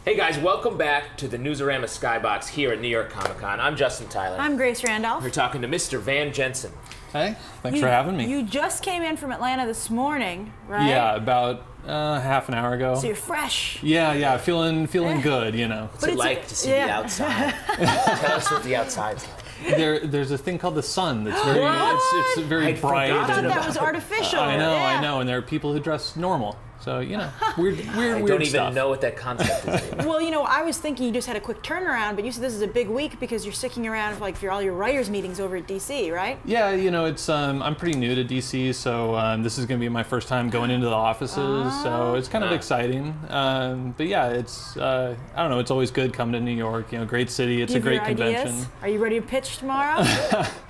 Hey guys, welcome back to the Newsarama Skybox here at New York Comic Con. I'm Justin Tyler. I'm Grace Randolph. We're talking to Mr. Van Jensen. Hey, thanks for having me. You just came in from Atlanta this morning, right? Yeah, about half an hour ago. So you're fresh. Yeah, feeling good, you know. What's it like to see the outside? Tell us what the outside's like. There's a thing called the sun that's very it's very bright. I thought that was artificial. I know, and there are people who dress normal. So, you know, weird I don't even stuff. know what that concept is anymore. Well, you know, I was thinking you just had a quick turnaround, but you said this is a big week because you're sticking around for all your writers' meetings over at DC, right? Yeah, you know, it's I'm pretty new to DC, so this is going to be my first time going into the offices, so it's kind of exciting. But yeah, it's I don't know, it's always good coming to New York. You know, great city. It's a great convention. Ideas? Are you ready to pitch tomorrow?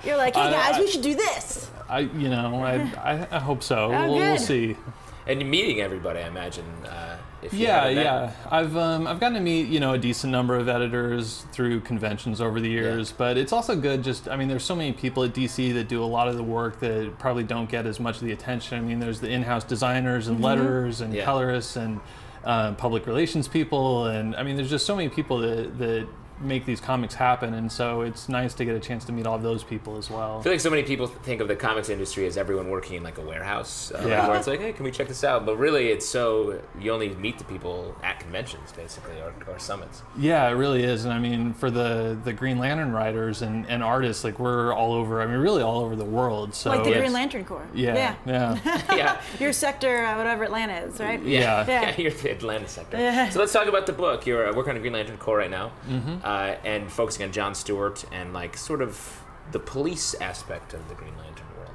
You're like, hey guys, we should do this. I hope so. Oh, we'll see. And you're meeting everybody, I imagine. If you Yeah. I've gotten to meet a decent number of editors through conventions over the years, but it's also good. There's so many people at DC that do a lot of the work that probably don't get as much of the attention. I mean, there's the in-house designers and letterers and colorists and public relations people, and I mean, there's just so many people that make these comics happen, and so it's nice to get a chance to meet all of those people as well. I feel like so many people think of the comics industry as everyone working in like a warehouse, where it's like, hey, can we check this out? But really, it's so you only meet the people at conventions, basically, or summits. Yeah, it really is, and I mean, for the Green Lantern writers and artists, like we're all over. I mean, really all over the world. So like the Green Lantern Corps. Yeah. Your sector, whatever Atlanta is, right? Yeah, you're the Atlanta sector. Yeah. So let's talk about the book. You're working on the Green Lantern Corps right now. Mm-hmm. And focusing on John Stewart and like sort of the police aspect of the Green Lantern world.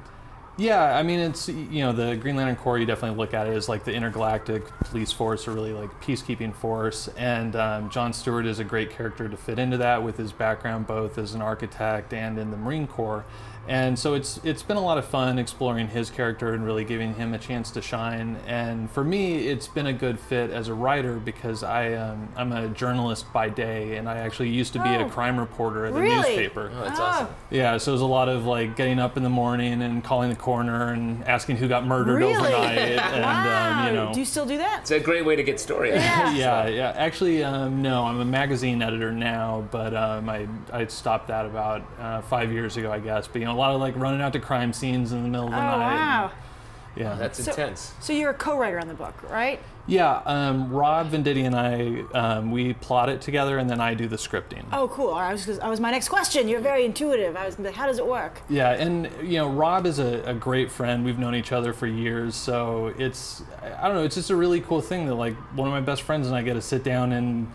Yeah, I mean, it's, the Green Lantern Corps, you definitely look at it as like the intergalactic police force, or really like peacekeeping force. And John Stewart is a great character to fit into that with his background both as an architect and in the Marine Corps. And so it's been a lot of fun exploring his character and really giving him a chance to shine. And for me, it's been a good fit as a writer because I'm a journalist by day, and I actually used to be a crime reporter at the newspaper. Oh, that's awesome. Yeah, so it was a lot of like getting up in the morning and calling the coroner and asking who got murdered overnight. And wow. Do you still do that? It's a great way to get stories. Yeah. Actually, no, I'm a magazine editor now, but I stopped that about 5 years ago, I guess. But a lot of like running out to crime scenes in the middle of the night. Wow. Yeah. That's intense. So you're a co-writer on the book, right? Yeah, Rob Venditti and I, we plot it together, and then I do the scripting. Oh, cool. I was my next question. You're very intuitive. I was like, how does it work? Yeah, and Rob is a great friend. We've known each other for years, so it's just a really cool thing that like one of my best friends and I get to sit down and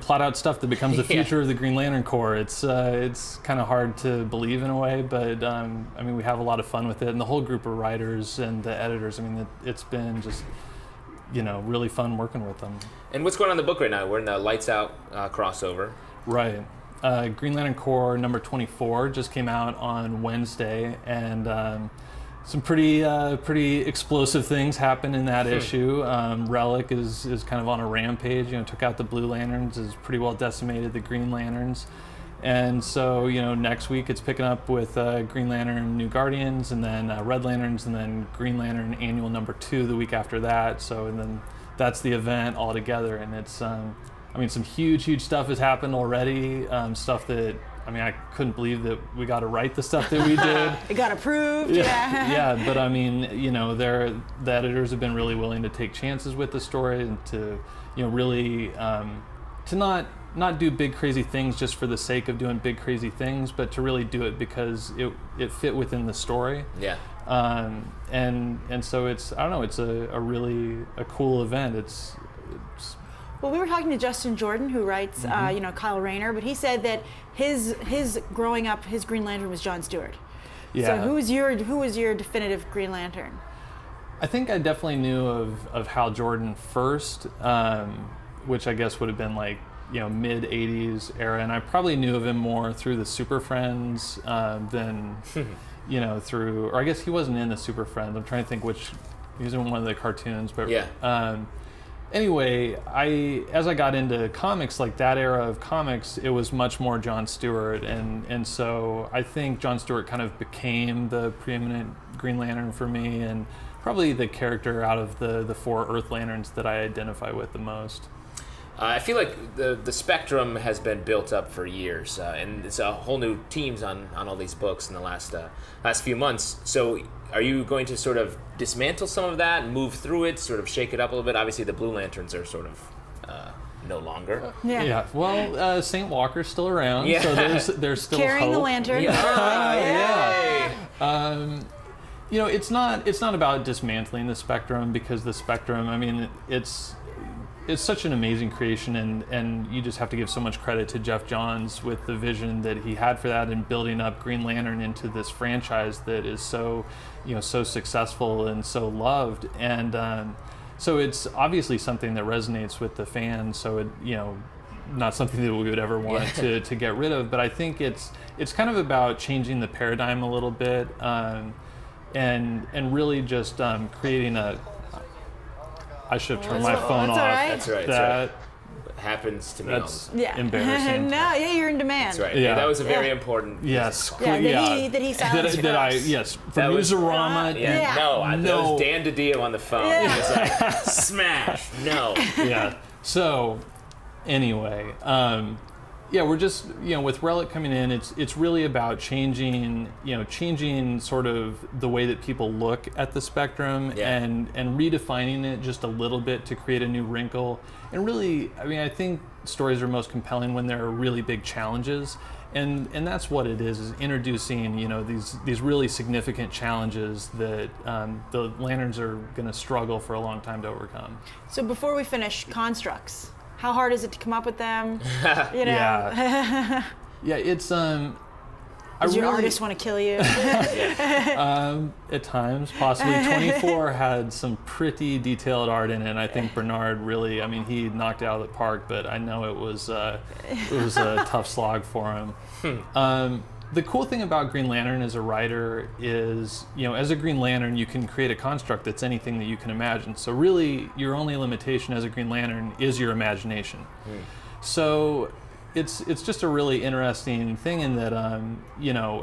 plot out stuff that becomes the future of the Green Lantern Corps. It's kind of hard to believe in a way, but we have a lot of fun with it, and the whole group of writers and the editors. I mean, it's been just really fun working with them. And what's going on in the book right now? We're in the Lights Out crossover. Right. Green Lantern Corps number 24 just came out on Wednesday, and some pretty explosive things happened in that issue. Relic is kind of on a rampage. Took out the Blue Lanterns, has pretty well decimated the Green Lanterns, and so next week it's picking up with Green Lantern New Guardians, and then Red Lanterns, and then Green Lantern Annual number 2 the week after that. So and then that's the event all together, and it's some huge stuff has happened already. Stuff that. I couldn't believe that we got to write the stuff that we did. It got approved. Yeah, but the editors have been really willing to take chances with the story and to, really to not do big crazy things just for the sake of doing big crazy things, but to really do it because it fit within the story. Yeah. And so it's a really cool event. Well, we were talking to Justin Jordan, who writes, Kyle Rayner, but he said that his growing up, his Green Lantern was John Stewart. Yeah. So who was your definitive Green Lantern? I think I definitely knew of Hal Jordan first, which I guess would have been like mid '80s era, and I probably knew of him more through the Super Friends than through, or I guess he wasn't in the Super Friends. I'm trying to think he was in one of the cartoons, but yeah. Anyway, as I got into comics, like that era of comics, it was much more John Stewart, and so I think John Stewart kind of became the preeminent Green Lantern for me, and probably the character out of the 4 Earth Lanterns that I identify with the most. I feel like the spectrum has been built up for years, and it's a whole new teams on all these books in the last few months. So are you going to sort of dismantle some of that and move through it, sort of shake it up a little bit? Obviously, the Blue Lanterns are sort of no longer. Yeah. Well, St. Walker's still around, so there's still carrying hope. the lantern. Yeah. You know, it's not about dismantling the spectrum, because the spectrum, I mean, it's such an amazing creation, and you just have to give so much credit to Jeff Johns with the vision that he had for that and building up Green Lantern into this franchise that is so, so successful and so loved. And so it's obviously something that resonates with the fans. So it, not something that we would ever want to get rid of. But I think it's kind of about changing the paradigm a little bit, and really just creating a. I should have turned my phone off. Right. That's right. That happens to me. that's embarrassing. No, you're in demand. That's right. Yeah. That was a very important. Yes. That he silenced Yes. For That was- Newsarama. That was Dan DiDio on the phone. He was like, smash. No. Yeah. So, anyway, we're just with Relic coming in, it's really about changing sort of the way that people look at the spectrum and redefining it just a little bit to create a new wrinkle. And really, I mean, I think stories are most compelling when there are really big challenges. And that's what it is introducing, these really significant challenges that the Lanterns are going to struggle for a long time to overcome. So before we finish, constructs. How hard is it to come up with them? Yeah, it's Does your artist want to kill you? At times, possibly. 24 had some pretty detailed art in it, and I think Bernard really, I mean, he knocked it out of the park, but I know it was a tough slog for him. The cool thing about Green Lantern as a writer is, as a Green Lantern, you can create a construct that's anything that you can imagine. So really, your only limitation as a Green Lantern is your imagination. So it's just a really interesting thing in that,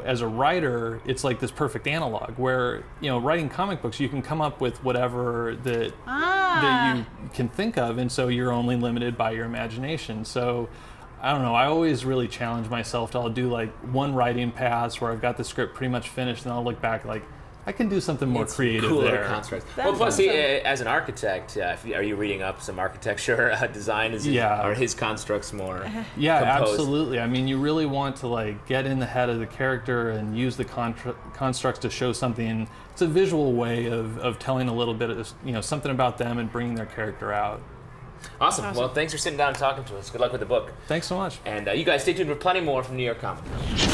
as a writer, it's like this perfect analog where, writing comic books, you can come up with whatever that you can think of, and so you're only limited by your imagination. So I don't know, I always really challenge myself I'll do like one writing pass where I've got the script pretty much finished, and I'll look back like, I can do something more creative cooler there. Constructs. Well, plus, as an architect, are you reading up some architecture design? Are his constructs more composed? Absolutely. I mean, you really want to like get in the head of the character and use the constructs to show something. It's a visual way of telling a little bit of something about them and bringing their character out. Awesome. Well, thanks for sitting down and talking to us. Good luck with the book. Thanks so much. And you guys stay tuned for plenty more from New York Comic Con.